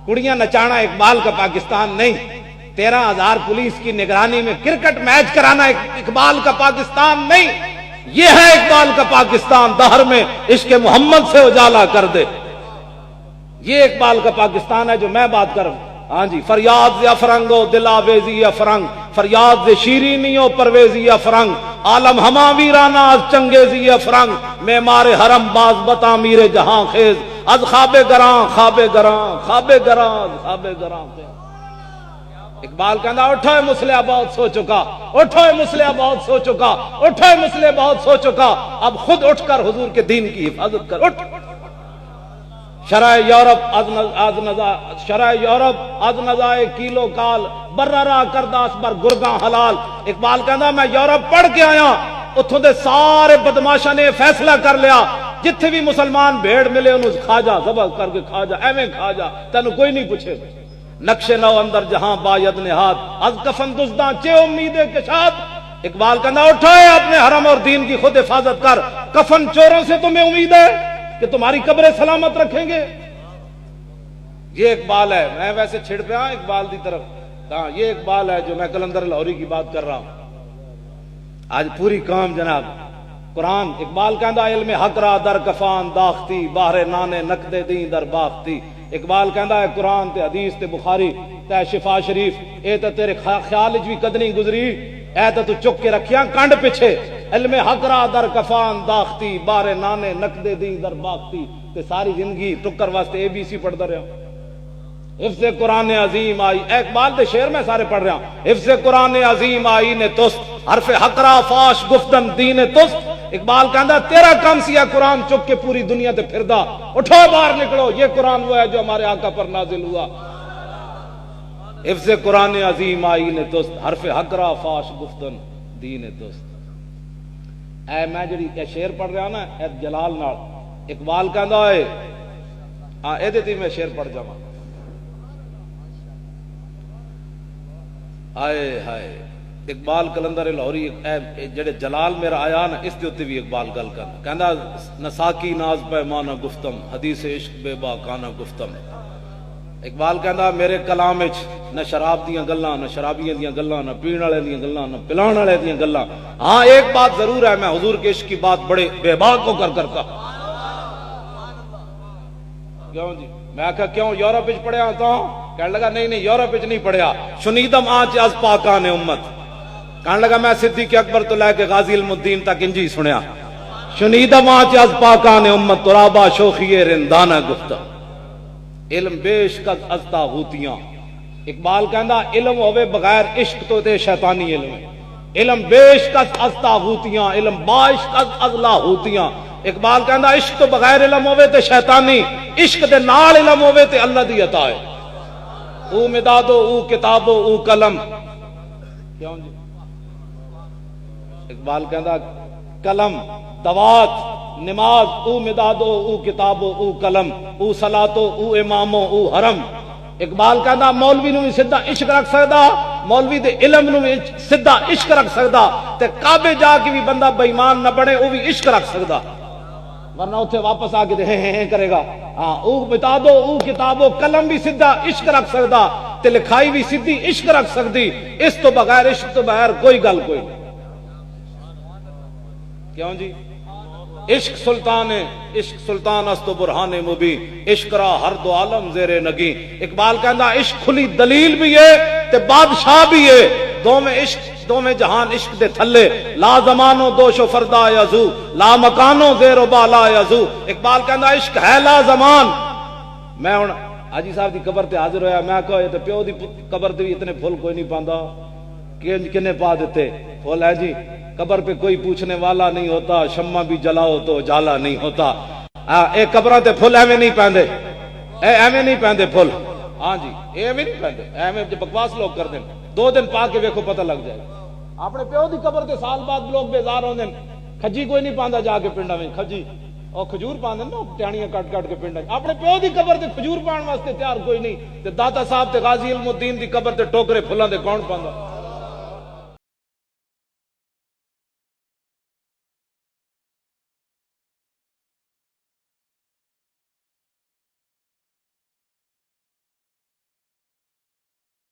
کڑیاں نچانا اقبال کا پاکستان نہیں، 13,000 پولیس کی نگرانی میں کرکٹ میچ کرانا اقبال کا پاکستان نہیں، یہ ہے اقبال کا پاکستان، دہر میں عشق محمد سے اجالا کر دے۔ یہ اقبال کا پاکستان ہے جو میں بات کر رہا ہوں۔ ہاں جی، فریاد ز افرنگو دل آویزی افرنگ، فریاد ز شیرینیو پرویزی افرنگ، عالم ہما ویرانہ از چنگیزی افرنگ، معمار حرم باز بتا میر جہاں خیز، از خواب گراں خواب گراں خواب گراں خواب گراں۔ اقبال کہنا اٹھو مسلح بہت سو چکا، اٹھو مسلح بہت سو چکا، اٹھو مسلح بہت سو چکا، اب خود اٹھ کر حضور کے دین کی حفاظت کر، اٹھ۔ شرع یورپ از نزائے کیلو کال، بررا کرداس بر گرگاں حلال۔ اقبال کہنا میں یورپ پڑھ کے آیا، اتھوں دے سارے بدماشاں نے فیصلہ کر لیا جتھے بھی مسلمان بھیڑ ملے انہوں کھا جا، ذبح کر کے کھا جا، ایویں کھا جا، تینوں کوئی نہیں پوچھے۔ نقش نو اندر جہاں باید نہاد، از کفن دزداں چے امید کشاد۔ اقبال کہنا اٹھائے اپنے حرم اور دین کی خود حفاظت کر، کفن چوروں سے تمہیں امید ہے کہ تمہاری قبریں سلامت رکھیں گے؟ یہ اقبال ہے۔ میں ویسے چھڑ پہ ہاں اقبال دی طرف، ہاں یہ اقبال ہے جو میں قلندر لاہوری کی بات کر رہا ہوں۔ آج پوری قوم جناب قرآن، اقبال کہندا علم حق را در کفان داختی، باہر نانے نقد دین در باختی۔ اقبال کہندا ہے قرآن تے حدیث تے بخاری تے شفا شریف، اے تے تیرے خیال وچ بھی قدنی گزری، اے تے تو چک کے رکھیاں کنڈ پیچھے۔ علم حق را در کفان داختی، باہر نانے نقد دین در باختی، تے ساری زندگی ٹکر واسطے اے بی سی پڑھدا رہا۔ حفظ قرآن عظیم آئی، اقبال دے شعر میں سارے پڑھ رہا ہوں۔ حفظ قرآن عظیم آئی نے تست، حرف حقرا فاش گفتن دین تست۔ اقبال کہندا تیرا کام سیا قرآن چک کے پوری دنیا تے پھردا، اٹھو باہر نکلو، یہ قرآن وہ ہے جو ہمارے آقا پر نازل ہوا۔ حفظ قرآن عظیم آئی نے تست، حرف حقرا فاش گفتن دین تست۔ اے میں جڑی اے شعر پڑھ رہا نا اے جلال نال، اقبال کہندا ہے ہاں اے تے میں شعر پڑھ جاواں۔ آئے ہائے اقبال کلندر لاہوری جڑے جلال میرا آیا نا اس تے بھی اقبال گل کرنا، کہندا نساکی ناز پیمانہ گفتم، حدیث عشق بے باکانہ گفتم۔ اقبال کہندا میرے کلام وچ نہ شراب دیاں گلاں، نہ شرابیاں دیاں گلاں، نہ پین والے دیاں گلاں، نہ پلان والے دیاں گلاں۔ ہاں ایک بات ضرور ہے، میں حضور کے عشق کی بات بڑے بے باک ہو کر کرتا۔ کیوں جی؟ میں کہا کیوں یورپ وچ پڑھیا تو کہنے لگا نہیں یورپ وچ نہیں پڑھیا، شنیدم آنچ از پاکان امت۔ کہنے لگا میں صدیق اکبر تو لے کے غازی علم الدین تک انجی سنیا، شنیدم آنچ از پاکان امت ترابا شوخی رندانہ گفتہ۔ علم بیشک از طاغوتیاں۔ اقبال کہندا علم ہوئے بغیر عشق تو تے شیطانی علم ہے، علم بیشک از طاغوتیاں، علم باشک از لاہوتیاں۔ اقبال کہندا عشق تو بغیر علم ہوئے تے شیطانی، عشق دے نال علم ہوئے تے اللہ دی عطا ہے۔ او مدادو او کتابو او قلم۔ کیوں جی؟ اقبال کہندا قلم دوات نماز او مدادو او کتابو او قلم، او صلاتو او امامو او حرم۔ اقبال کہندا مولوی نو بھی سیدھا عشق رکھ سکدا، مولوی دے علم نو بھی سیدھا عشق رکھ سکدا، تے کعبے جا کے بھی بندہ بے ایمان نہ بنے او بھی عشق رکھ سکدا، ورنہ اتھے واپس آ کے ہیں کرے گا۔ ہاں او بتا دو او کتابو قلم بھی سیدھا عشق رکھ سکدا، تے لکھائی بھی سیدھی عشق رکھ سکدی، اس تو بغیر عشق تو بغیر کوئی گل کوئی نہیں۔ کیوں جی؟ عشق سلطان ہے، عشق سلطان است و برہان مبین، عشق را ہر دو عالم زیر نگین۔ اقبال کہندا عشق کھلی دلیل بھی ہے تے بادشاہ بھی ہے، دو میں عشق دو میں جہان عشق دے تھلے، لا زمانو دوش و فردا یزو، لا مکانو زیر و بالا یزو۔ اقبال کہندا عشق ہے لا زمان۔ میں ہن حاجی صاحب دی قبر تے حاضر ہویا، میں کہا یہ تے پیو دی قبر تے بھی اتنے پھول کوئی نہیں پاندا، کنے پا دیتے پھول ہے جی؟ قبر پہ کوئی پوچھنے والا نہیں ہوتا، شمع بھی جلاؤ تو اجالا نہیں ہوتا۔ اے قبراں تے پھول ایویں نہیں پیندے، ایویں نہیں پیندے پھول، ہاں جی ایویں نہیں پیندے، ایویں بکواس لوگ کر دیں، 2 دن پا کے ویکھو پتہ لگ جائے۔ اپنے پیو دی قبر تے سال بعد لوگ بیزار ہوندے، کھجی کوئی نہیں پاندا جا کے پنڈاں وچ، کھجی اور کھجور پاندے نا ٹہنیاں کٹ کٹ کے پنڈاں، اپنے پیو دی قبر تے کھجور پان واسطے تیار کوئی نہیں، تے داتا صاحب تے غازی علم الدین دی قبر تے ٹوکرے پھلاں دے کون پاندا؟